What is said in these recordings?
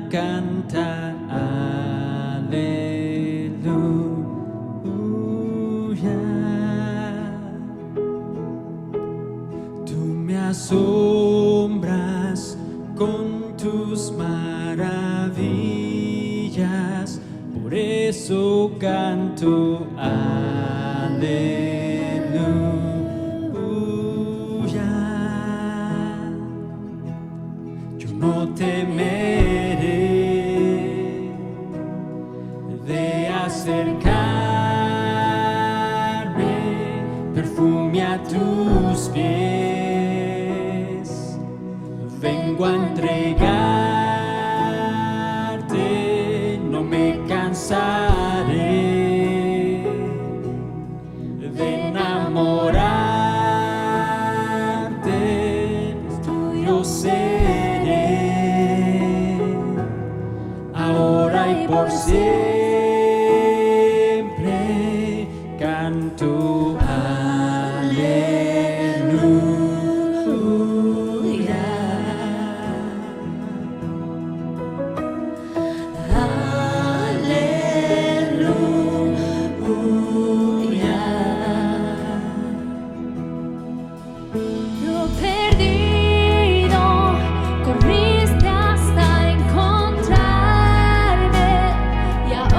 cantar aleluya. Tú me asombras con tus maravillas, por eso canto aleluya. Yo no temeré de acercarme, perfume a tus pies, vengo a entregarte, no me cansaré de enamorarte, tuyo seré, ahora y por siempre canto aleluya. Lo perdido, corriste hasta encontrarme y ahora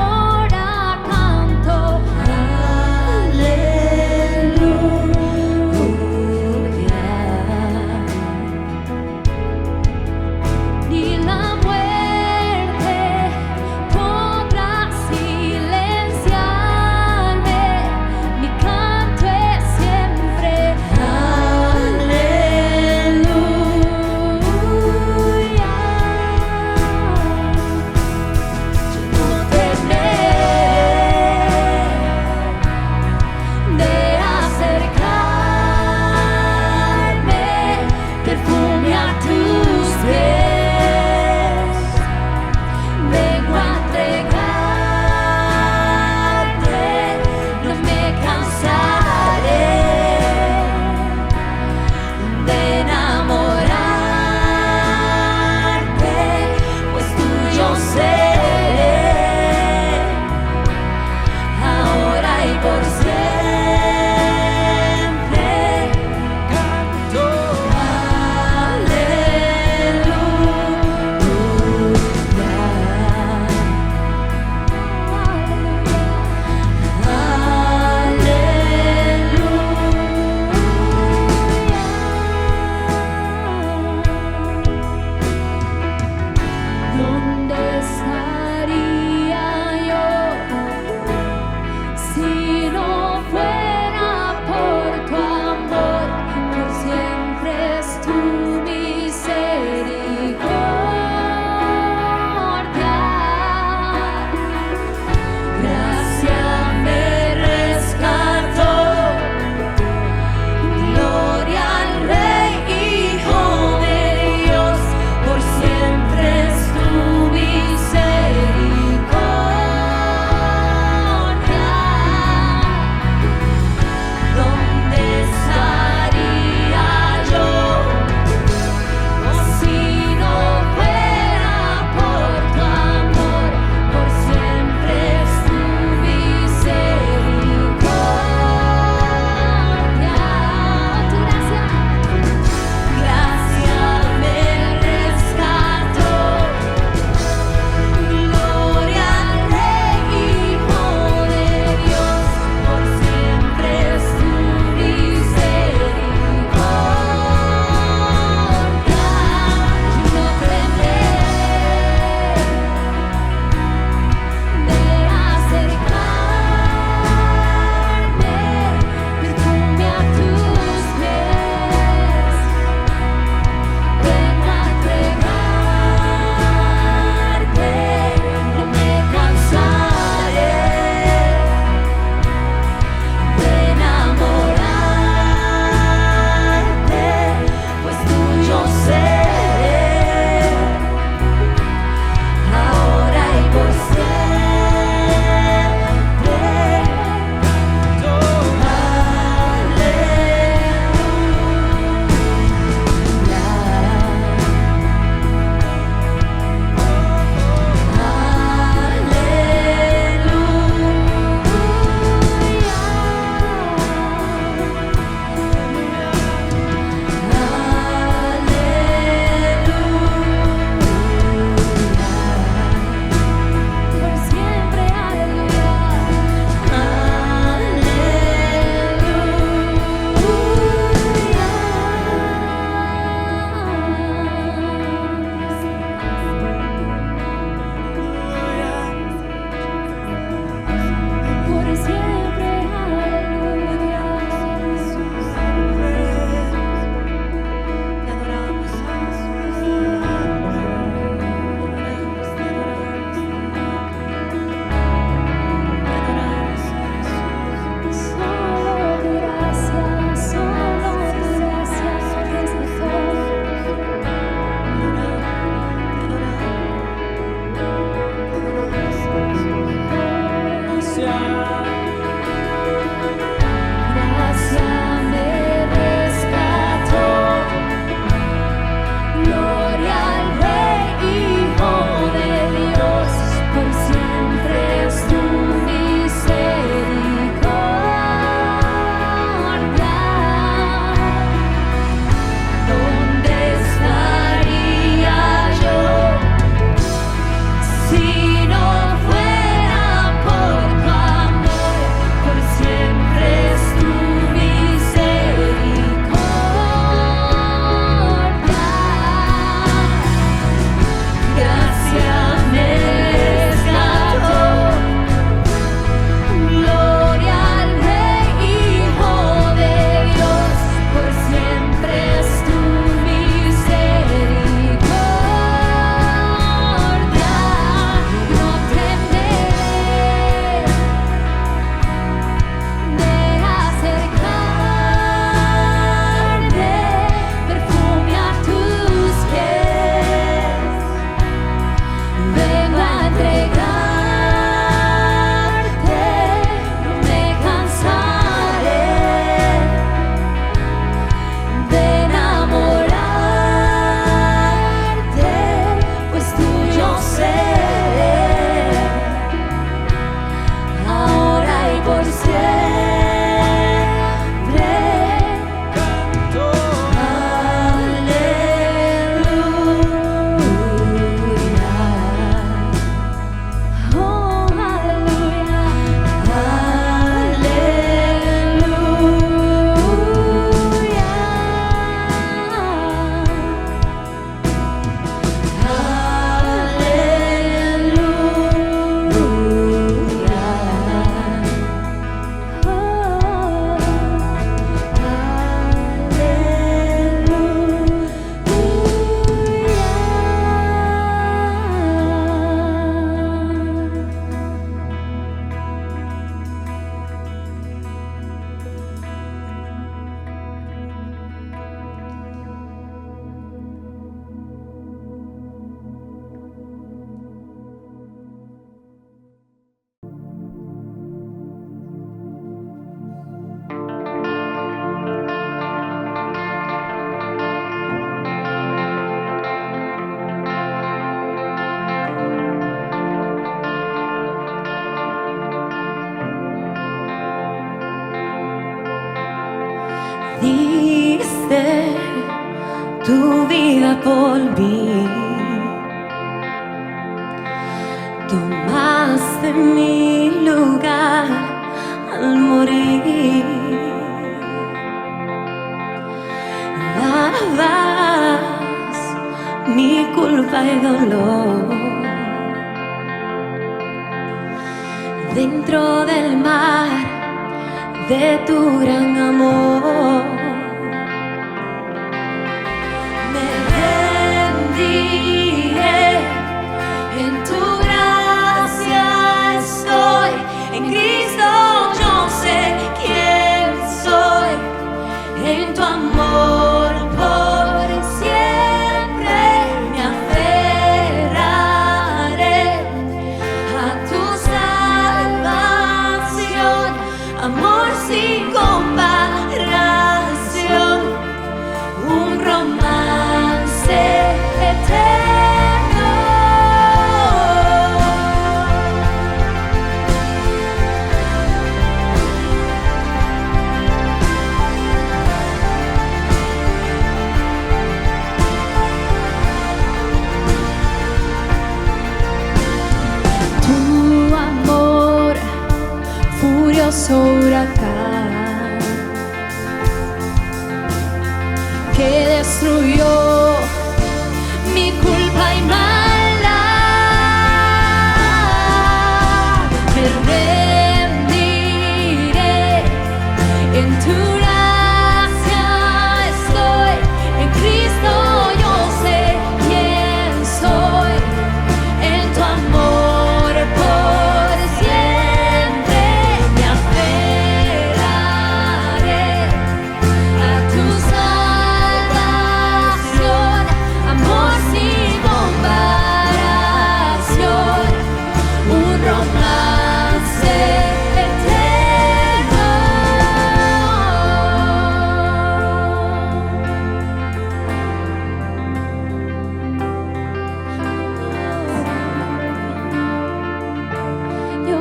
por mí. Tomaste mi lugar al morir. Lavas mi culpa y dolor. Dentro del mar de tu gran amor, me rendiré. En tu gracia estoy, en Cristo yo sé quién soy, en tu amor por siempre me aferraré a tu salvación, amor sin comparación, un romance eterno. Tu amor, furioso huracán, que destruyó mi culpa y maldad. Me rendiré, en tu gracia estoy, en Cristo yo sé quién soy, en tu amor por siempre me aferraré a tu salvación, amor sin comparación, un romance eterno. Yo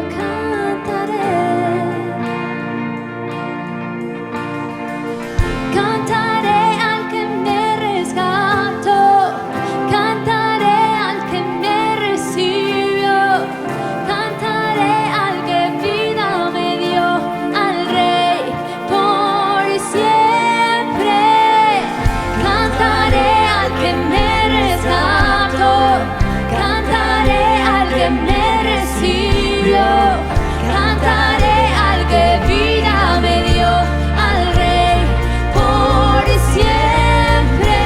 cantaré al que me rescató, cantaré al que me recibió, cantaré al que vida me dio, al Rey por siempre. Cantaré al que me rescató, cantaré al que me recibió, cantaré al que vida me dio, al Rey por siempre.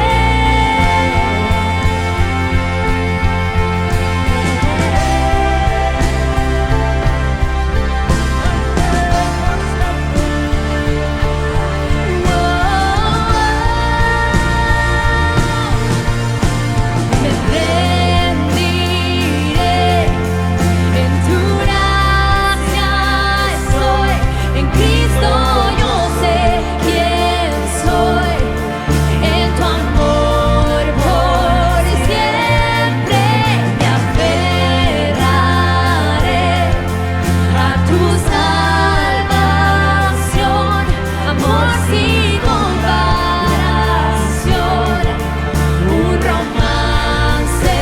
Me rendiré, en tu gracia estoy, en Cristo yo sé quién soy, en tu amor por siempre me aferraré a tu salvación, amor sin comparación, un romance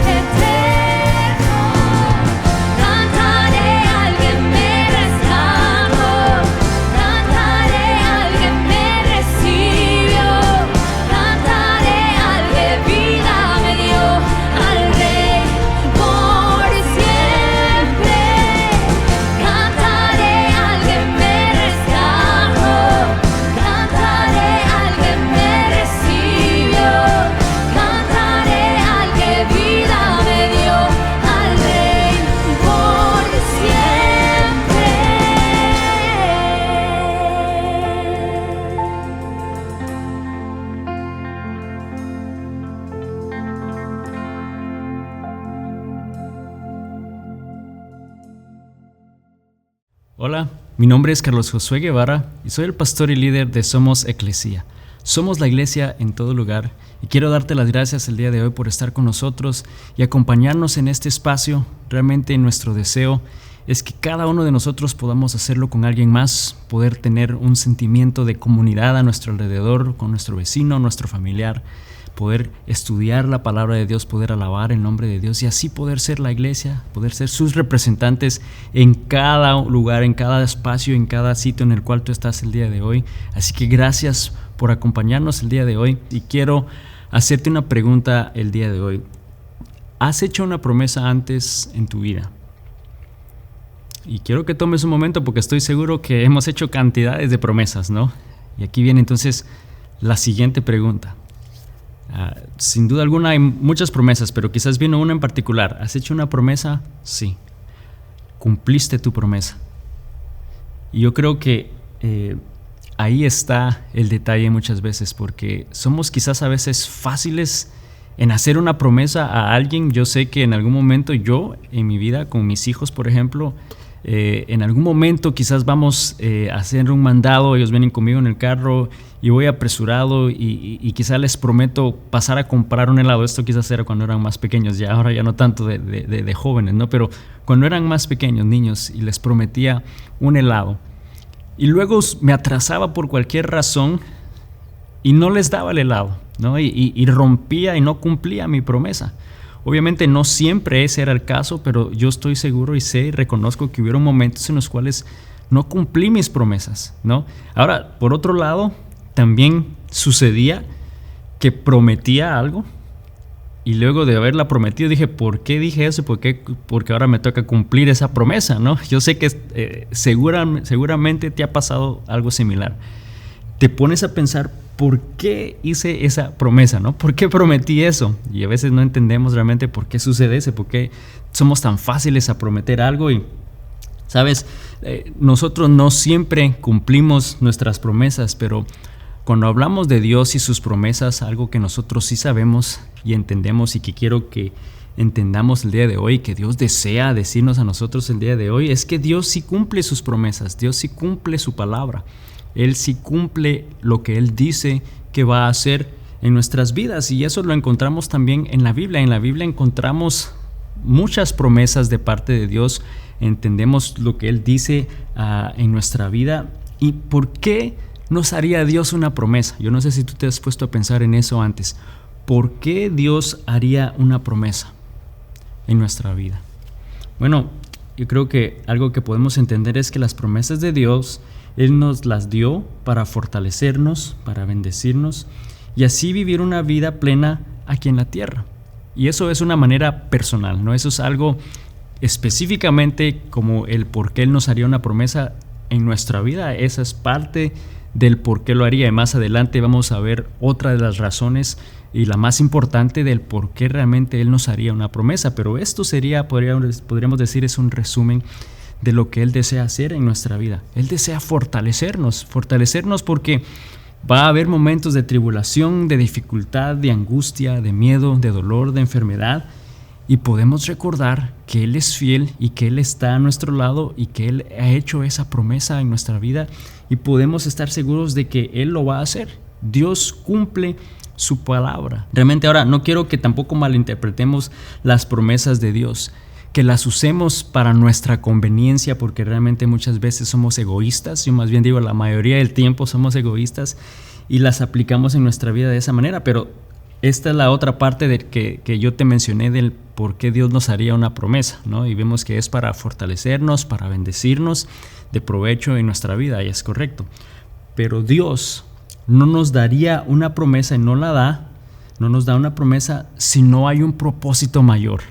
eterno. Cantaré al que me rescató, cantaré al que me recibió, cantaré al que vida me dio, al Rey por siempre. Cantaré al que me rescató, cantaré al que me recibió, cantaré al que vida me dio, al Rey por siempre. Hola, mi nombre es Carlos Josué Guevara y soy el pastor y líder de Somos Eclesia. Somos la iglesia en todo lugar y quiero darte las gracias el día de hoy por estar con nosotros y acompañarnos en este espacio. Realmente nuestro deseo es que cada uno de nosotros podamos hacerlo con alguien más, poder tener un sentimiento de comunidad a nuestro alrededor, con nuestro vecino, nuestro familiar, poder estudiar la palabra de Dios, poder alabar el nombre de Dios y así poder ser la iglesia, poder ser sus representantes en cada lugar, en cada espacio, en cada sitio en el cual tú estás el día de hoy. Así que gracias por acompañarnos el día de hoy y quiero hacerte una pregunta el día de hoy. ¿Has hecho una promesa antes en tu vida? Y quiero que tomes un momento porque estoy seguro que hemos hecho cantidades de promesas, ¿no? Y aquí viene entonces la siguiente pregunta. Sin duda alguna hay muchas promesas, pero quizás vino una en particular. ¿Has hecho una promesa? Sí. ¿Cumpliste tu promesa? Y yo creo que ahí está el detalle muchas veces, porque somos quizás a veces fáciles en hacer una promesa a alguien. Yo sé que en algún momento yo, en mi vida, con mis hijos, por ejemplo, en algún momento quizás vamos a hacer un mandado, ellos vienen conmigo en el carro y voy apresurado y quizás les prometo pasar a comprar un helado. Esto quizás era cuando eran más pequeños, ya ahora ya no tanto de jóvenes, ¿no? Pero cuando eran más pequeños, niños, y les prometía un helado y luego me atrasaba por cualquier razón y no les daba el helado, ¿no? Y rompía y no cumplía mi promesa. Obviamente no siempre ese era el caso, pero yo estoy seguro y sé y reconozco que hubieron momentos en los cuales no cumplí mis promesas, ¿no? Ahora, por otro lado, también sucedía que prometía algo y luego de haberla prometido dije, ¿por qué dije eso? Porque ahora me toca cumplir esa promesa, ¿no? Yo sé que seguramente te ha pasado algo similar. Te pones a pensar, ¿por qué hice esa promesa, no? ¿Por qué prometí eso? Y a veces no entendemos realmente por qué sucede eso, por qué somos tan fáciles a prometer algo. Y, ¿sabes? Nosotros no siempre cumplimos nuestras promesas, pero cuando hablamos de Dios y sus promesas, algo que nosotros sí sabemos y entendemos y que quiero que entendamos el día de hoy, que Dios desea decirnos a nosotros el día de hoy, es que Dios sí cumple sus promesas, Dios sí cumple su palabra. Él sí cumple lo que Él dice que va a hacer en nuestras vidas y eso lo encontramos también en la Biblia. En la Biblia encontramos muchas promesas de parte de Dios, entendemos lo que Él dice en nuestra vida. ¿Y por qué nos haría Dios una promesa? Yo no sé si tú te has puesto a pensar en eso antes. ¿Por qué Dios haría una promesa en nuestra vida? Bueno, yo creo que algo que podemos entender es que las promesas de Dios Él nos las dio para fortalecernos, para bendecirnos y así vivir una vida plena aquí en la tierra. Y eso es una manera personal, ¿no? Eso es algo específicamente como el por qué Él nos haría una promesa en nuestra vida. Esa es parte del por qué lo haría. Y más adelante vamos a ver otra de las razones y la más importante del por qué realmente Él nos haría una promesa. Pero esto sería, podríamos decir, es un resumen de lo que Él desea hacer en nuestra vida. Él desea fortalecernos porque va a haber momentos de tribulación, de dificultad, de angustia, de miedo, de dolor, de enfermedad, y podemos recordar que Él es fiel y que Él está a nuestro lado y que Él ha hecho esa promesa en nuestra vida y podemos estar seguros de que Él lo va a hacer. Dios cumple su palabra. Realmente ahora no quiero que tampoco malinterpretemos las promesas de Dios, que las usemos para nuestra conveniencia, porque realmente muchas veces somos egoístas. Yo más bien digo, la mayoría del tiempo somos egoístas y las aplicamos en nuestra vida de esa manera, pero esta es la otra parte de que yo te mencioné del por qué Dios nos haría una promesa, ¿no? Y vemos que es para fortalecernos, para bendecirnos de provecho en nuestra vida, y es correcto. Pero Dios no nos daría una promesa y no nos da una promesa si no hay un propósito mayor.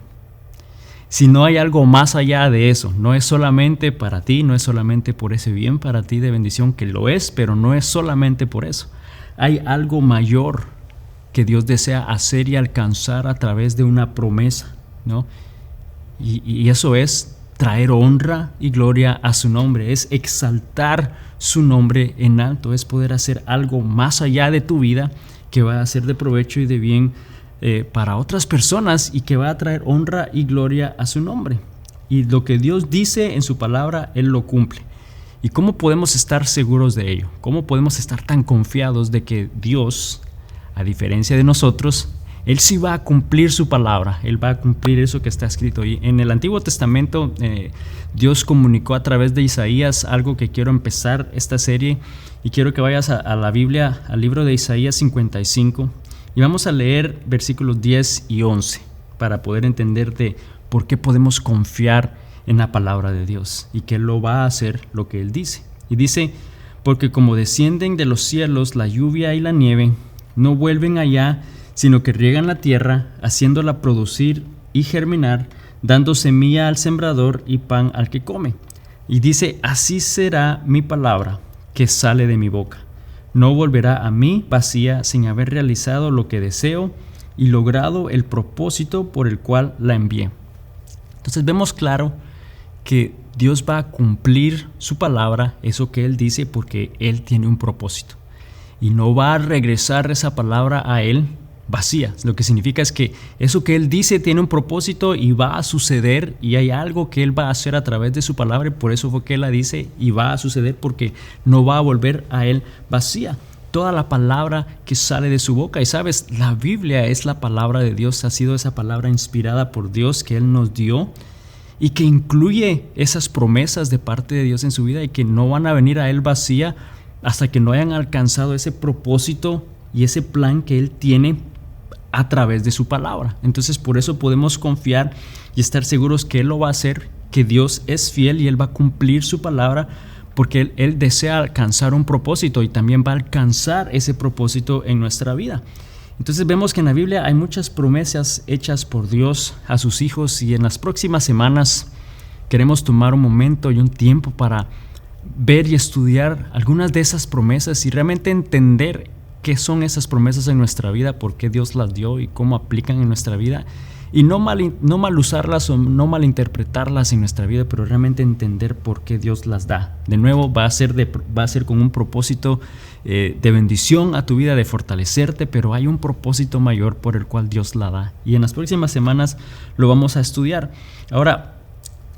Si no hay algo más allá de eso, no es solamente para ti, no es solamente por ese bien para ti de bendición, que lo es, pero no es solamente por eso. Hay algo mayor que Dios desea hacer y alcanzar a través de una promesa, ¿no? Y eso es traer honra y gloria a su nombre, es exaltar su nombre en alto, es poder hacer algo más allá de tu vida que va a ser de provecho y de bien para otras personas y que va a traer honra y gloria a su nombre. Y lo que Dios dice en su palabra, Él lo cumple. ¿Y cómo podemos estar seguros de ello? ¿Cómo podemos estar tan confiados de que Dios, a diferencia de nosotros, Él sí va a cumplir su palabra? Él va a cumplir eso que está escrito. Y en el Antiguo Testamento, Dios comunicó a través de Isaías algo que quiero empezar esta serie. Y quiero que vayas a la Biblia, al libro de Isaías 55. Y vamos a leer versículos 10 y 11 para poder entender de por qué podemos confiar en la palabra de Dios y que Él lo va a hacer lo que Él dice. Y dice, porque como descienden de los cielos la lluvia y la nieve, no vuelven allá, sino que riegan la tierra, haciéndola producir y germinar, dando semilla al sembrador y pan al que come. Y dice, así será mi palabra que sale de mi boca. No volverá a mí vacía sin haber realizado lo que deseo y logrado el propósito por el cual la envié. Entonces vemos claro que Dios va a cumplir su palabra, eso que Él dice, porque Él tiene un propósito. Y no va a regresar esa palabra a Él vacía. Lo que significa es que eso que Él dice tiene un propósito y va a suceder, y hay algo que Él va a hacer a través de su palabra, y por eso fue que Él la dice y va a suceder, porque no va a volver a Él vacía. Toda la palabra que sale de su boca, y sabes, la Biblia es la palabra de Dios, ha sido esa palabra inspirada por Dios que Él nos dio y que incluye esas promesas de parte de Dios en su vida y que no van a venir a Él vacía hasta que no hayan alcanzado ese propósito y ese plan que Él tiene a través de su palabra. Entonces por eso podemos confiar y estar seguros que Él lo va a hacer, que Dios es fiel y Él va a cumplir su palabra, porque Él desea alcanzar un propósito y también va a alcanzar ese propósito en nuestra vida. Entonces vemos que en la Biblia hay muchas promesas hechas por Dios a sus hijos, y en las próximas semanas queremos tomar un momento y un tiempo para ver y estudiar algunas de esas promesas y realmente entender qué son esas promesas en nuestra vida, por qué Dios las dio y cómo aplican en nuestra vida, y no mal usarlas o no malinterpretarlas en nuestra vida, pero realmente entender por qué Dios las da. De nuevo, va a ser con un propósito de bendición a tu vida, de fortalecerte, pero hay un propósito mayor por el cual Dios la da, y en las próximas semanas lo vamos a estudiar. Ahora,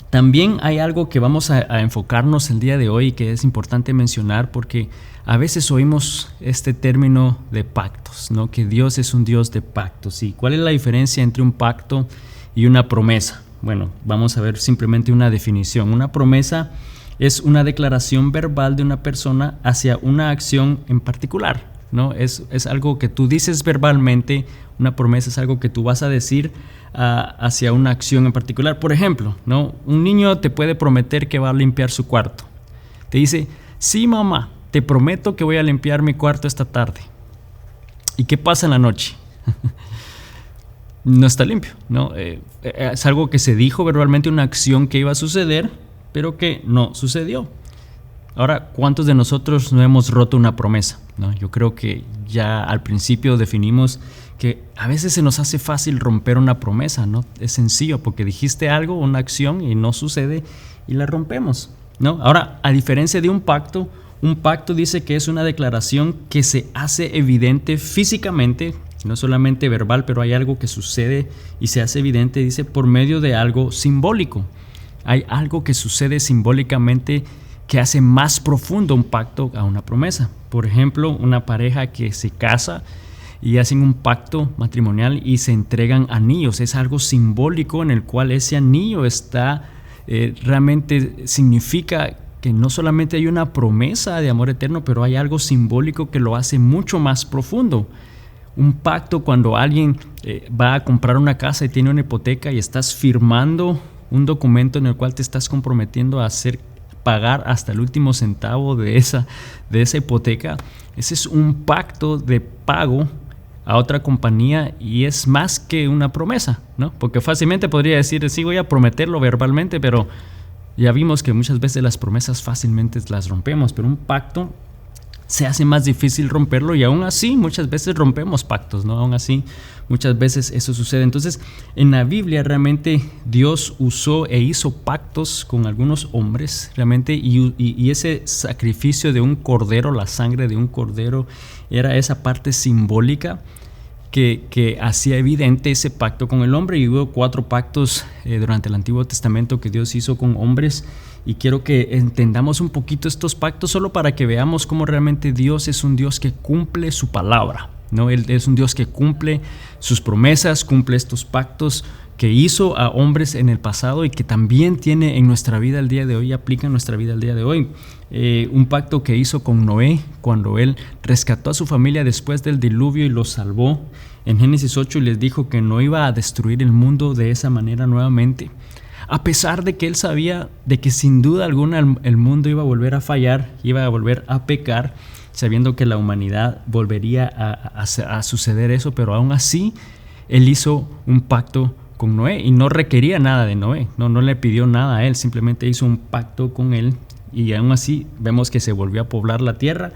también hay algo que vamos a enfocarnos el día de hoy que es importante mencionar, porque a veces oímos este término de pactos, ¿no? Que Dios es un Dios de pactos. ¿Y cuál es la diferencia entre un pacto y una promesa? Bueno, vamos a ver simplemente una definición. Una promesa es una declaración verbal de una persona hacia una acción en particular, ¿no? Es algo que tú dices verbalmente. Una promesa es algo que tú vas a decir hacia una acción en particular. Por ejemplo, ¿no? Un niño te puede prometer que va a limpiar su cuarto. Te dice, sí, mamá, te prometo que voy a limpiar mi cuarto esta tarde. ¿Y qué pasa en la noche? No está limpio, ¿no? Es algo que se dijo verbalmente, una acción que iba a suceder, pero que no sucedió. Ahora, ¿cuántos de nosotros no hemos roto una promesa? ¿No? Yo creo que ya al principio definimos que a veces se nos hace fácil romper una promesa, ¿no? Es sencillo porque dijiste algo, una acción, y no sucede y la rompemos, ¿no? Ahora, a diferencia de un pacto dice que es una declaración que se hace evidente físicamente, no solamente verbal, pero hay algo que sucede y se hace evidente, dice, por medio de algo simbólico. Hay algo que sucede simbólicamente que hace más profundo un pacto a una promesa. Por ejemplo, una pareja que se casa y hacen un pacto matrimonial y se entregan anillos. Es algo simbólico en el cual ese anillo está realmente significa que no solamente hay una promesa de amor eterno, pero hay algo simbólico que lo hace mucho más profundo. Un pacto, cuando alguien va a comprar una casa y tiene una hipoteca y estás firmando un documento en el cual te estás comprometiendo a pagar hasta el último centavo de esa hipoteca. Ese es un pacto de pago a otra compañía y es más que una promesa, ¿no? Porque fácilmente podría decir, sí, voy a prometerlo verbalmente, pero ya vimos que muchas veces las promesas fácilmente las rompemos, pero un pacto se hace más difícil romperlo, y aún así muchas veces rompemos pactos, ¿no? Aún así muchas veces eso sucede. Entonces, en la Biblia realmente Dios usó e hizo pactos con algunos hombres realmente, y ese sacrificio de un cordero, la sangre de un cordero, era esa parte simbólica que hacía evidente ese pacto con el hombre. Y hubo 4 pactos durante el Antiguo Testamento que Dios hizo con hombres, y quiero que entendamos un poquito estos pactos solo para que veamos cómo realmente Dios es un Dios que cumple su palabra, ¿no? Él es un Dios que cumple sus promesas, cumple estos pactos que hizo a hombres en el pasado y que también tiene en nuestra vida el día de hoy, aplica en nuestra vida el día de hoy. un pacto que hizo con Noé cuando él rescató a su familia después del diluvio y los salvó en Génesis 8 y les dijo que no iba a destruir el mundo de esa manera nuevamente. A pesar de que él sabía de que sin duda alguna el mundo iba a volver a fallar, iba a volver a pecar, sabiendo que la humanidad volvería a suceder eso, pero aún así él hizo un pacto con Noé y no requería nada de Noé, no le pidió nada a él, simplemente hizo un pacto con él y aún así vemos que se volvió a poblar la tierra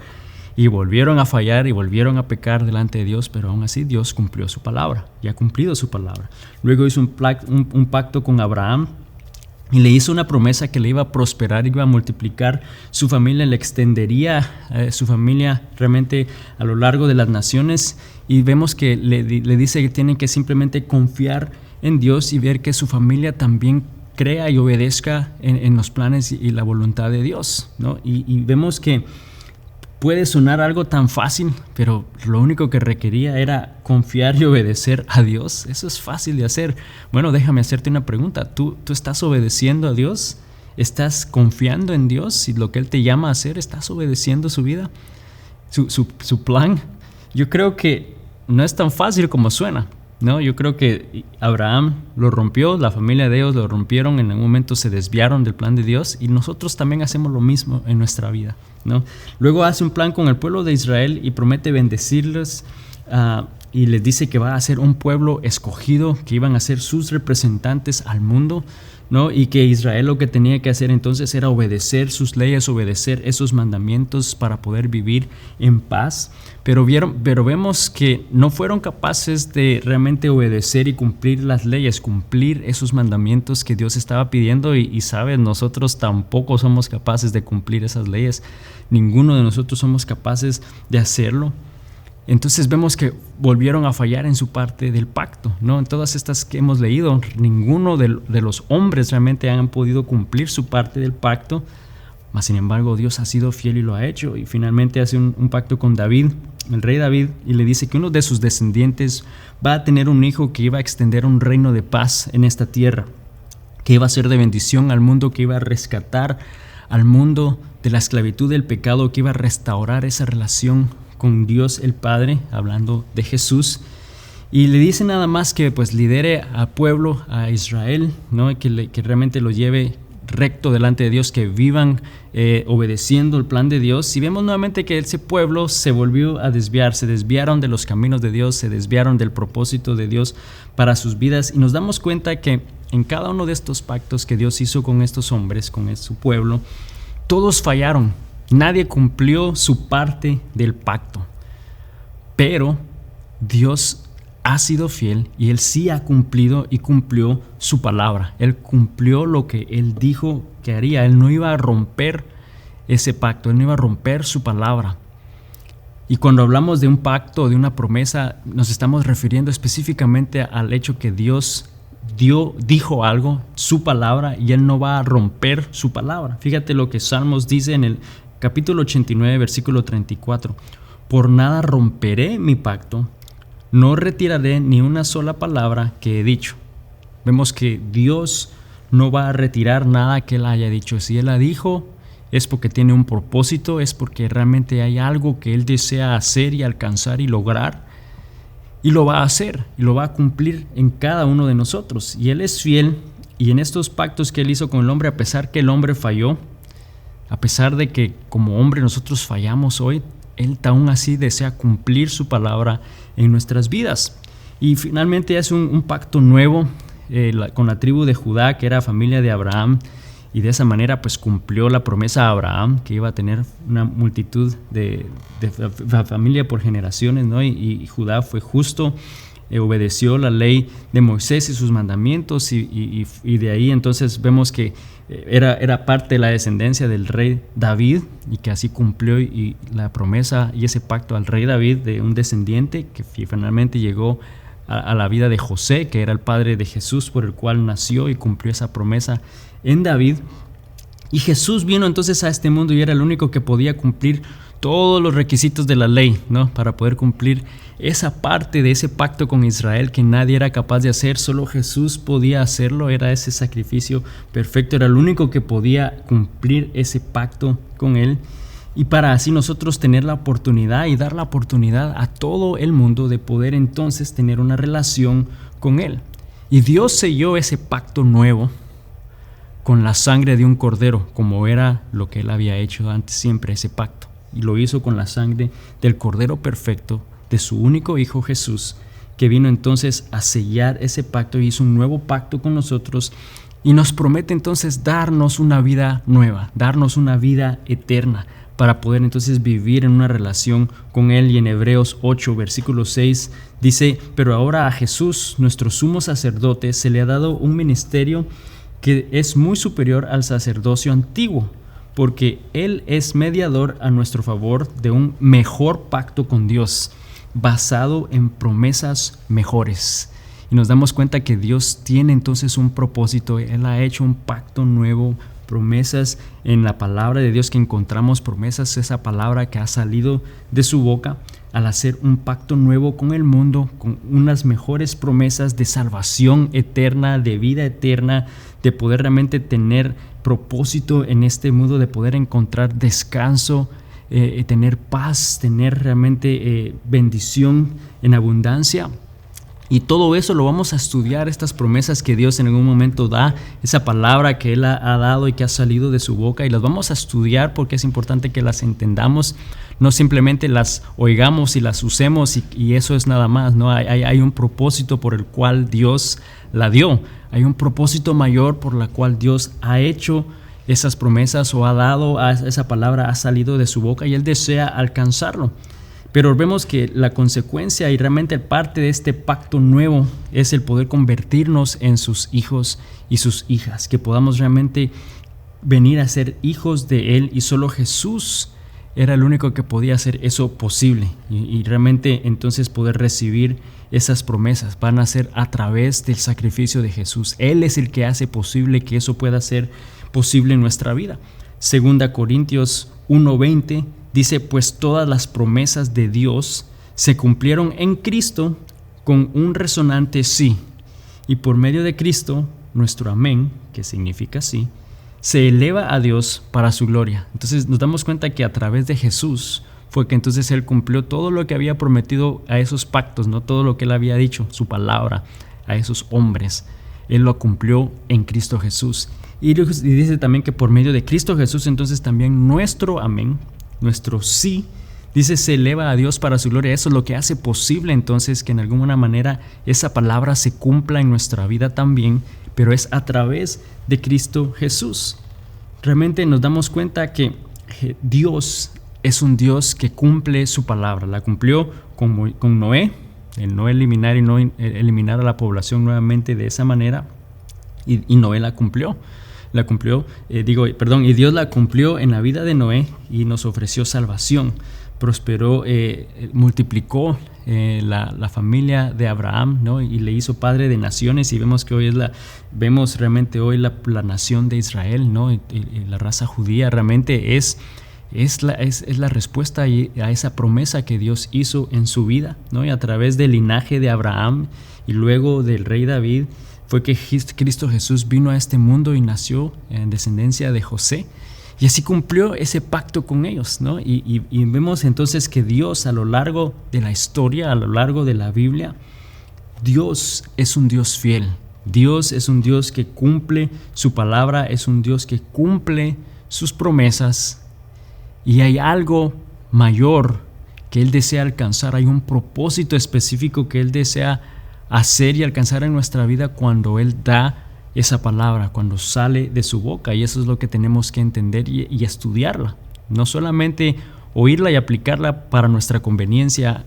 y volvieron a fallar y volvieron a pecar delante de Dios, pero aún así Dios cumplió su palabra y ha cumplido su palabra. Luego hizo un pacto con Abraham y le hizo una promesa que le iba a prosperar, iba a multiplicar su familia, le extendería su familia realmente a lo largo de las naciones, y vemos que le dice que tiene que simplemente confiar en Dios y ver que su familia también crea y obedezca en los planes y la voluntad de Dios, ¿no? Y vemos que puede sonar algo tan fácil, pero lo único que requería era confiar y obedecer a Dios. Eso es fácil de hacer. Bueno, déjame hacerte una pregunta. ¿Tú estás obedeciendo a Dios? ¿Estás confiando en Dios y lo que Él te llama a hacer? ¿Estás obedeciendo su vida? ¿Su plan? Yo creo que no es tan fácil como suena, ¿no? Yo creo que Abraham lo rompió, la familia de ellos lo rompieron, en algún momento se desviaron del plan de Dios, y nosotros también hacemos lo mismo en nuestra vida, ¿no? Luego hace un plan con el pueblo de Israel y promete bendecirles, y les dice que va a ser un pueblo escogido, que iban a ser sus representantes al mundo, ¿no? Y que Israel lo que tenía que hacer entonces era obedecer sus leyes, obedecer esos mandamientos para poder vivir en paz. Pero vemos que no fueron capaces de realmente obedecer y cumplir las leyes, cumplir esos mandamientos que Dios estaba pidiendo, y sabes, nosotros tampoco somos capaces de cumplir esas leyes. Ninguno de nosotros somos capaces de hacerlo. Entonces vemos que volvieron a fallar en su parte del pacto, ¿no? En todas estas que hemos leído, ninguno de los hombres realmente han podido cumplir su parte del pacto, mas sin embargo Dios ha sido fiel y lo ha hecho, y finalmente hace un pacto con David, el rey David, y le dice que uno de sus descendientes va a tener un hijo que iba a extender un reino de paz en esta tierra, que iba a ser de bendición al mundo, que iba a rescatar al mundo de la esclavitud del pecado, que iba a restaurar esa relación con Dios el Padre, hablando de Jesús. Y le dice nada más que pues lidere al pueblo, a Israel, ¿no? Que realmente lo lleve recto delante de Dios, que vivan obedeciendo el plan de Dios. Y vemos nuevamente que ese pueblo se volvió a desviar, se desviaron de los caminos de Dios, se desviaron del propósito de Dios para sus vidas, y nos damos cuenta que en cada uno de estos pactos que Dios hizo con estos hombres, con su pueblo, todos fallaron. Nadie cumplió su parte del pacto, pero Dios ha sido fiel y Él sí ha cumplido y cumplió su palabra. Él cumplió lo que Él dijo que haría. Él no iba a romper ese pacto, Él no iba a romper su palabra. Y cuando hablamos de un pacto, de una promesa, nos estamos refiriendo específicamente al hecho que Dios dijo algo, su palabra, y Él no va a romper su palabra. Fíjate lo que Salmos dice en el capítulo 89, versículo 34. Por nada romperé mi pacto, no retiraré ni una sola palabra que he dicho. Vemos que Dios no va a retirar nada que Él haya dicho. Si Él la dijo, es porque tiene un propósito, es porque realmente hay algo que Él desea hacer y alcanzar y lograr. Y lo va a hacer, y lo va a cumplir en cada uno de nosotros. Y Él es fiel, y en estos pactos que Él hizo con el hombre, a pesar que el hombre falló, a pesar de que como hombre nosotros fallamos hoy, Él aún así desea cumplir su palabra en nuestras vidas. Y finalmente hace un pacto nuevo con la tribu de Judá, que era familia de Abraham, y de esa manera pues cumplió la promesa a Abraham, que iba a tener una multitud de familia por generaciones, ¿no? Y Judá fue justo, obedeció la ley de Moisés y sus mandamientos, y de ahí entonces vemos que era parte de la descendencia del rey David, y que así cumplió y la promesa y ese pacto al rey David de un descendiente que finalmente llegó a la vida de José, que era el padre de Jesús, por el cual nació y cumplió esa promesa en David. Y Jesús vino entonces a este mundo y era el único que podía cumplir todos los requisitos de la ley, ¿no? Para poder cumplir esa parte de ese pacto con Israel que nadie era capaz de hacer, solo Jesús podía hacerlo. Era ese sacrificio perfecto, era el único que podía cumplir ese pacto con Él, y para así nosotros tener la oportunidad y dar la oportunidad a todo el mundo de poder entonces tener una relación con Él. Y Dios selló ese pacto nuevo con la sangre de un cordero, como era lo que Él había hecho antes siempre, ese pacto. Y lo hizo con la sangre del cordero perfecto, de su único Hijo Jesús, que vino entonces a sellar ese pacto y hizo un nuevo pacto con nosotros. Y nos promete entonces darnos una vida nueva, darnos una vida eterna, para poder entonces vivir en una relación con Él. Y en Hebreos 8, versículo 6, dice: pero ahora a Jesús, nuestro sumo sacerdote, se le ha dado un ministerio que es muy superior al sacerdocio antiguo, porque Él es mediador a nuestro favor de un mejor pacto con Dios, basado en promesas mejores. Y nos damos cuenta que Dios tiene entonces un propósito. Él ha hecho un pacto nuevo, promesas en la palabra de Dios que encontramos, promesas, esa palabra que ha salido de su boca al hacer un pacto nuevo con el mundo, con unas mejores promesas de salvación eterna, de vida eterna, de poder realmente tener propósito en este mundo, de poder encontrar descanso, tener paz, tener realmente bendición en abundancia. Y todo eso lo vamos a estudiar, estas promesas que Dios en algún momento da, esa palabra que Él ha dado y que ha salido de su boca, y las vamos a estudiar porque es importante que las entendamos, no simplemente las oigamos y las usemos y eso es nada más, ¿no? Hay un propósito por el cual Dios la dio, hay un propósito mayor por la cual Dios ha hecho esas promesas o ha dado, esa palabra ha salido de su boca y Él desea alcanzarlo. Pero vemos que la consecuencia y realmente parte de este pacto nuevo es el poder convertirnos en sus hijos y sus hijas, que podamos realmente venir a ser hijos de Él, y solo Jesús era el único que podía hacer eso posible, y realmente entonces poder recibir esas promesas van a ser a través del sacrificio de Jesús. Él es el que hace posible que eso pueda ser posible en nuestra vida. 2 Corintios 1:20 dice: pues todas las promesas de Dios se cumplieron en Cristo con un resonante sí, y por medio de Cristo nuestro amén, que significa sí, se eleva a Dios para su gloria. Entonces nos damos cuenta que a través de Jesús fue que entonces Él cumplió todo lo que había prometido a esos pactos, no todo lo que Él había dicho, su palabra a esos hombres. Él lo cumplió en Cristo Jesús. Y dice también que por medio de Cristo Jesús entonces también nuestro amén, nuestro sí, dice, se eleva a Dios para su gloria. Eso es lo que hace posible entonces que en alguna manera esa palabra se cumpla en nuestra vida también, pero es a través de Cristo Jesús. Realmente nos damos cuenta que Dios es un Dios que cumple su palabra. La cumplió con Noé, el no eliminar y no eliminar a la población nuevamente de esa manera, y Noé la cumplió. Y Dios la cumplió en la vida de Noé y nos ofreció salvación. Prosperó, multiplicó la familia de Abraham, ¿no? Y le hizo padre de naciones, y vemos que hoy vemos realmente hoy la nación de Israel, ¿no? Y la raza judía realmente es la respuesta a esa promesa que Dios hizo en su vida, ¿no? Y a través del linaje de Abraham y luego del rey David fue que Cristo Jesús vino a este mundo y nació en descendencia de José, y así cumplió ese pacto con ellos, ¿no? Y vemos entonces que Dios, a lo largo de la historia, a lo largo de la Biblia, Dios es un Dios fiel. Dios es un Dios que cumple su palabra, es un Dios que cumple sus promesas, y hay algo mayor que Él desea alcanzar. Hay un propósito específico que Él desea hacer y alcanzar en nuestra vida cuando Él da esa palabra, cuando sale de su boca. Y eso es lo que tenemos que entender y estudiarla, no solamente oírla y aplicarla para nuestra conveniencia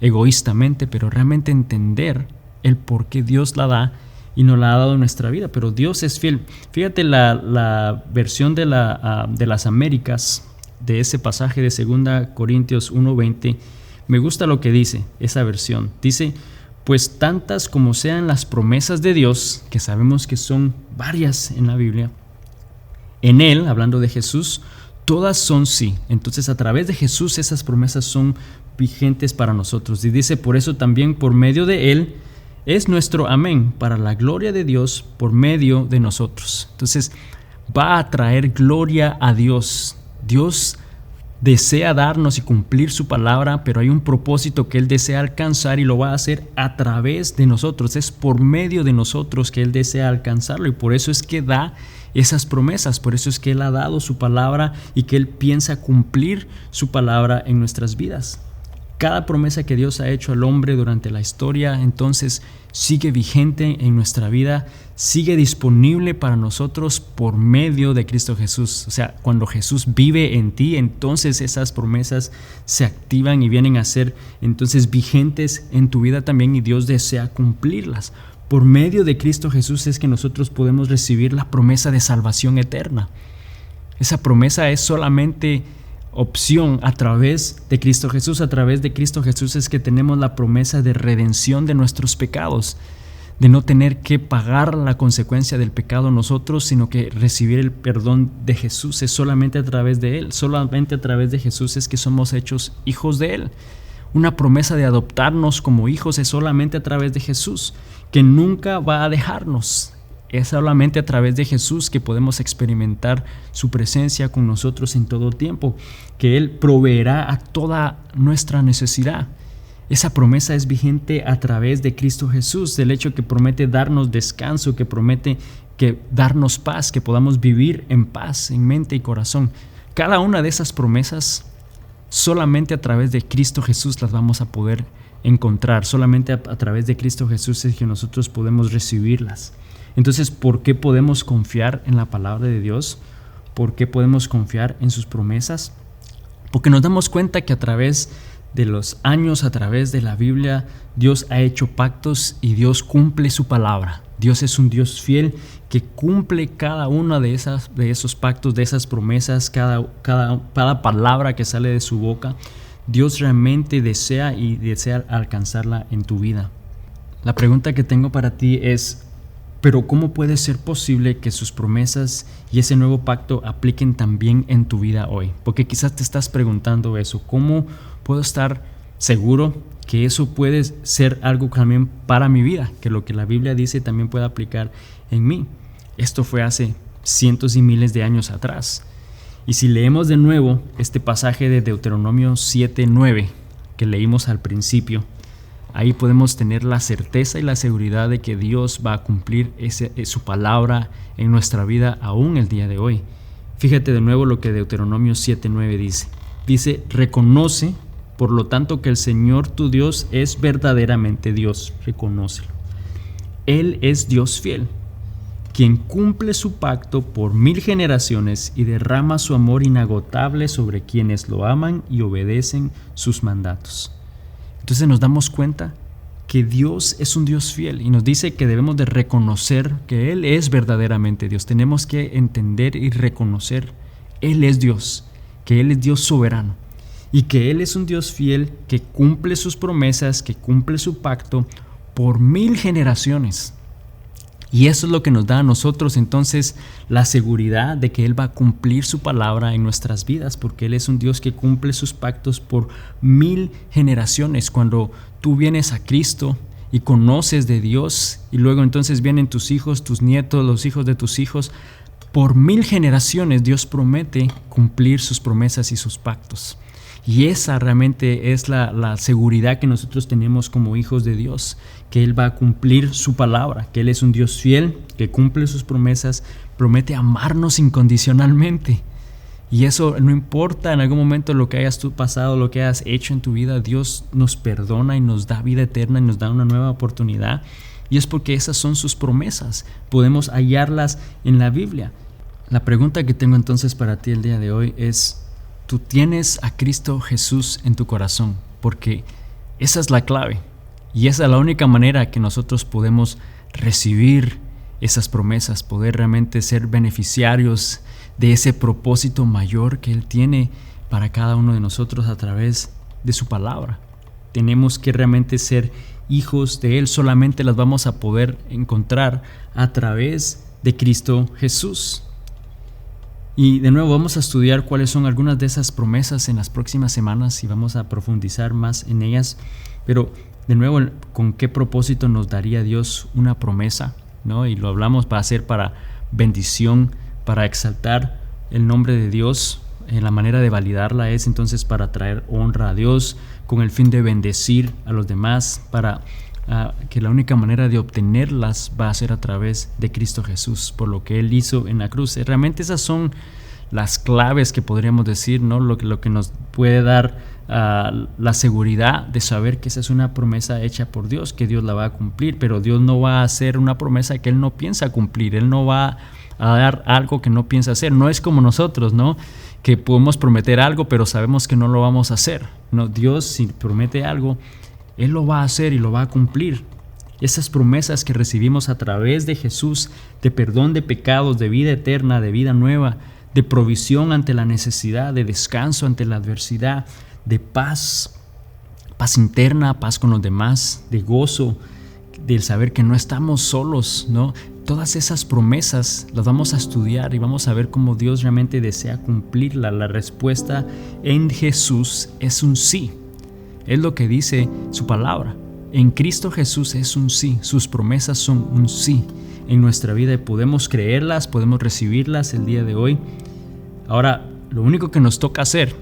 egoístamente, pero realmente entender el por qué Dios la da y nos la ha dado en nuestra vida. Pero Dios es fiel. Fíjate la versión de las Américas de ese pasaje de 2 Corintios 1:20. Me gusta lo que dice esa versión. Dice: pues tantas como sean las promesas de Dios, que sabemos que son varias en la Biblia, en Él, hablando de Jesús, todas son sí. Entonces a través de Jesús esas promesas son vigentes para nosotros. Y dice: por eso también por medio de Él es nuestro amén, para la gloria de Dios por medio de nosotros. Entonces va a traer gloria a Dios Dios desea darnos y cumplir su palabra, pero hay un propósito que Él desea alcanzar y lo va a hacer a través de nosotros. Es por medio de nosotros que Él desea alcanzarlo, y por eso es que da esas promesas, por eso es que Él ha dado su palabra y que Él piensa cumplir su palabra en nuestras vidas. Cada promesa que Dios ha hecho al hombre durante la historia, entonces sigue vigente en nuestra vida, sigue disponible para nosotros por medio de Cristo Jesús. O sea, cuando Jesús vive en ti, entonces esas promesas se activan y vienen a ser entonces vigentes en tu vida también, y Dios desea cumplirlas. Por medio de Cristo Jesús es que nosotros podemos recibir la promesa de salvación eterna. Esa promesa es solamente opción a través de Cristo Jesús. A través de Cristo Jesús es que tenemos la promesa de redención de nuestros pecados, de no tener que pagar la consecuencia del pecado nosotros, sino que recibir el perdón de Jesús. Es solamente a través de Él, solamente a través de Jesús es que somos hechos hijos de Él. Una promesa de adoptarnos como hijos es solamente a través de Jesús, que nunca va a dejarnos. Es solamente a través de Jesús que podemos experimentar su presencia con nosotros en todo tiempo, que Él proveerá a toda nuestra necesidad. Esa promesa es vigente a través de Cristo Jesús, del hecho que promete darnos descanso, que promete darnos paz, que podamos vivir en paz, en mente y corazón. Cada una de esas promesas, solamente a través de Cristo Jesús las vamos a poder encontrar. Solamente a través de Cristo Jesús es que nosotros podemos recibirlas. Entonces, ¿por qué podemos confiar en la palabra de Dios? ¿Por qué podemos confiar en sus promesas? Porque nos damos cuenta que a través de los años, a través de la Biblia, Dios ha hecho pactos y Dios cumple su palabra. Dios es un Dios fiel que cumple cada una de esos pactos, de esas promesas, cada palabra que sale de su boca. Dios realmente desea alcanzarla en tu vida. La pregunta que tengo para ti es: pero ¿cómo puede ser posible que sus promesas y ese nuevo pacto apliquen también en tu vida hoy? Porque quizás te estás preguntando eso. ¿Cómo puedo estar seguro que eso puede ser algo también para mi vida? Que lo que la Biblia dice también puede aplicar en mí. Esto fue hace cientos y miles de años atrás. Y si leemos de nuevo este pasaje de Deuteronomio 7:9 que leímos al principio, ahí podemos tener la certeza y la seguridad de que Dios va a cumplir su palabra en nuestra vida aún el día de hoy. Fíjate de nuevo lo que Deuteronomio 7:9 dice. Dice: reconoce, por lo tanto, que el Señor tu Dios es verdaderamente Dios. Reconócelo. Él es Dios fiel, quien cumple su pacto por 1000 generaciones y derrama su amor inagotable sobre quienes lo aman y obedecen sus mandatos. Entonces nos damos cuenta que Dios es un Dios fiel y nos dice que debemos de reconocer que Él es verdaderamente Dios. Tenemos que entender y reconocer: Él es Dios, que Él es Dios soberano y que Él es un Dios fiel que cumple sus promesas, que cumple su pacto por 1000 generaciones. Y eso es lo que nos da a nosotros entonces la seguridad de que Él va a cumplir su palabra en nuestras vidas, porque Él es un Dios que cumple sus pactos por 1000 generaciones. Cuando tú vienes a Cristo y conoces de Dios, y luego entonces vienen tus hijos, tus nietos, los hijos de tus hijos, por 1000 generaciones Dios promete cumplir sus promesas y sus pactos. Y esa realmente es la seguridad que nosotros tenemos como hijos de Dios, que Él va a cumplir su palabra, que Él es un Dios fiel, que cumple sus promesas, promete amarnos incondicionalmente. Y eso no importa en algún momento lo que hayas tú pasado, lo que hayas hecho en tu vida, Dios nos perdona y nos da vida eterna y nos da una nueva oportunidad. Y es porque esas son sus promesas, podemos hallarlas en la Biblia. La pregunta que tengo entonces para ti el día de hoy es: ¿tú tienes a Cristo Jesús en tu corazón? Porque esa es la clave y esa es la única manera que nosotros podemos recibir esas promesas, poder realmente ser beneficiarios de ese propósito mayor que Él tiene para cada uno de nosotros a través de su palabra. Tenemos que realmente ser hijos de Él. Solamente las vamos a poder encontrar a través de Cristo Jesús. Y de nuevo vamos a estudiar cuáles son algunas de esas promesas en las próximas semanas y vamos a profundizar más en ellas. Pero de nuevo, ¿con qué propósito nos daría Dios una promesa? ¿No? Y lo hablamos, va a ser para bendición, para exaltar el nombre de Dios la manera de validarla es entonces para traer honra a Dios, con el fin de bendecir a los demás, para que la única manera de obtenerlas va a ser a través de Cristo Jesús, por lo que Él hizo en la cruz. Realmente esas son las claves que podríamos decir, ¿no? Lo que nos puede dar la seguridad de saber que esa es una promesa hecha por Dios, que Dios la va a cumplir, pero Dios no va a hacer una promesa que Él no piensa cumplir. Él no va a dar algo que no piensa hacer. No es como nosotros, ¿no? Que podemos prometer algo, pero sabemos que no lo vamos a hacer. No, Dios, si promete algo, Él lo va a hacer y lo va a cumplir. Esas promesas que recibimos a través de Jesús, de perdón de pecados, de vida eterna, de vida nueva, de provisión ante la necesidad, de descanso ante la adversidad, de paz, paz interna, paz con los demás, de gozo, del saber que no estamos solos, ¿no? Todas esas promesas las vamos a estudiar y vamos a ver cómo Dios realmente desea cumplirla. La respuesta en Jesús es un sí. Es lo que dice su palabra. En Cristo Jesús es un sí. Sus promesas son un sí en nuestra vida y podemos creerlas, podemos recibirlas el día de hoy. Ahora, lo único que nos toca hacer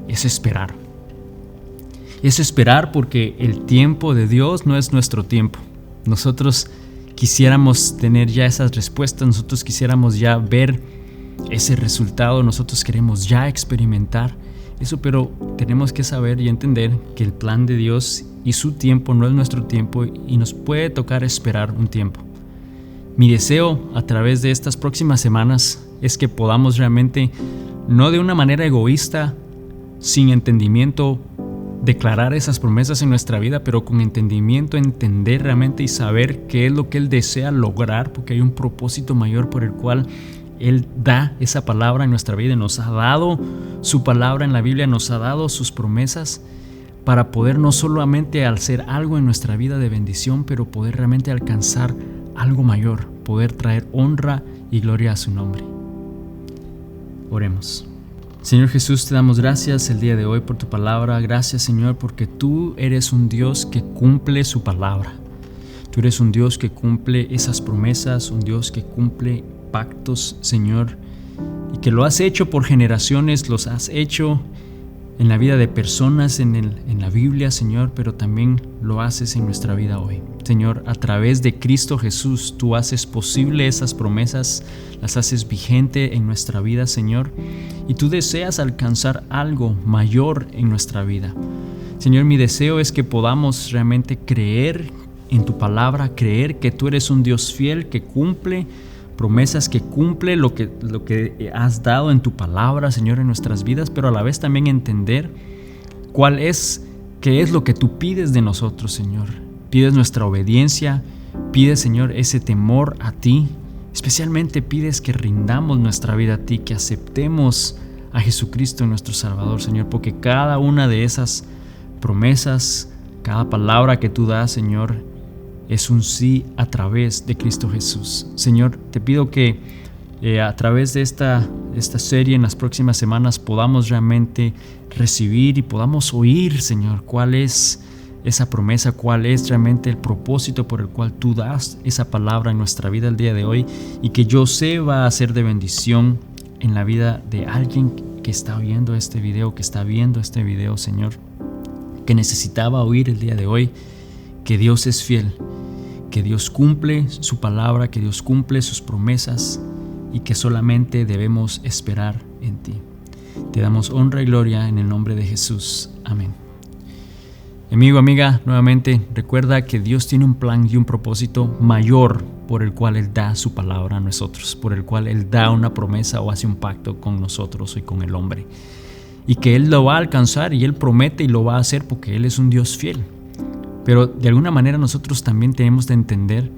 es esperar. Es esperar porque el tiempo de Dios no es nuestro tiempo. Nosotros quisiéramos tener ya esas respuestas, nosotros quisiéramos ya ver ese resultado, nosotros queremos ya experimentar eso, pero tenemos que saber y entender que el plan de Dios y su tiempo no es nuestro tiempo y nos puede tocar esperar un tiempo. Mi deseo a través de estas próximas semanas es que podamos realmente, no de una manera egoísta, sin entendimiento, declarar esas promesas en nuestra vida, pero con entendimiento, entender realmente y saber qué es lo que Él desea lograr, porque hay un propósito mayor por el cual Él da esa palabra en nuestra vida. Nos ha dado su palabra en la Biblia, nos ha dado sus promesas para poder no solamente hacer algo en nuestra vida de bendición, pero poder realmente alcanzar algo mayor, poder traer honra y gloria a su nombre. Oremos. Señor Jesús, te damos gracias el día de hoy por tu palabra. Gracias, Señor, porque tú eres un Dios que cumple su palabra. Tú eres un Dios que cumple esas promesas, un Dios que cumple pactos, Señor, y que lo has hecho por generaciones, los has hecho en la vida de personas en la Biblia, Señor, pero también lo haces en nuestra vida hoy. Señor, a través de Cristo Jesús, tú haces posible esas promesas, las haces vigente en nuestra vida, Señor, y tú deseas alcanzar algo mayor en nuestra vida. Señor, mi deseo es que podamos realmente creer en tu palabra, creer que tú eres un Dios fiel que cumple promesas, que cumple lo que has dado en tu palabra, Señor, en nuestras vidas, pero a la vez también entender qué es lo que tú pides de nosotros, Señor. Pides nuestra obediencia, pides, Señor, ese temor a ti, especialmente pides que rindamos nuestra vida a ti, que aceptemos a Jesucristo nuestro Salvador, Señor, porque cada una de esas promesas, cada palabra que tú das, Señor, es un sí a través de Cristo Jesús. Señor, te pido que a través de esta serie en las próximas semanas podamos realmente recibir y podamos oír, Señor, cuál es esa promesa, cuál es realmente el propósito por el cual tú das esa palabra en nuestra vida el día de hoy, y que yo sé va a ser de bendición en la vida de alguien que está viendo este video, Señor, que necesitaba oír el día de hoy que Dios es fiel, que Dios cumple su palabra, que Dios cumple sus promesas y que solamente debemos esperar en ti. Te damos honra y gloria en el nombre de Jesús. Amén. Amigo, amiga, nuevamente recuerda que Dios tiene un plan y un propósito mayor por el cual Él da su palabra a nosotros, por el cual Él da una promesa o hace un pacto con nosotros y con el hombre. Y que Él lo va a alcanzar y Él promete y lo va a hacer porque Él es un Dios fiel. Pero de alguna manera nosotros también tenemos de entender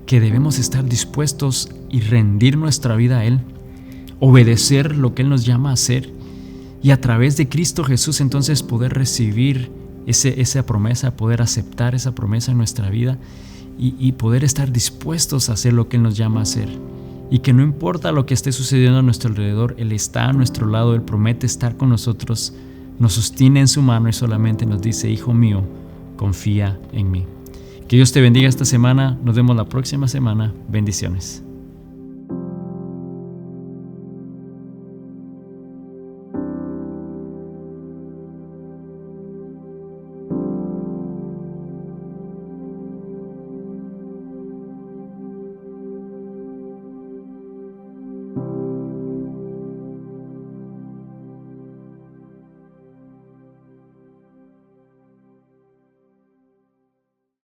que debemos estar dispuestos y rendir nuestra vida a Él, obedecer lo que Él nos llama a hacer y a través de Cristo Jesús entonces poder recibir esa promesa, poder aceptar esa promesa en nuestra vida y poder estar dispuestos a hacer lo que Él nos llama a hacer. Y que no importa lo que esté sucediendo a nuestro alrededor, Él está a nuestro lado, Él promete estar con nosotros, nos sostiene en su mano y solamente nos dice: hijo mío, confía en mí. Que Dios te bendiga esta semana. Nos vemos la próxima semana. Bendiciones.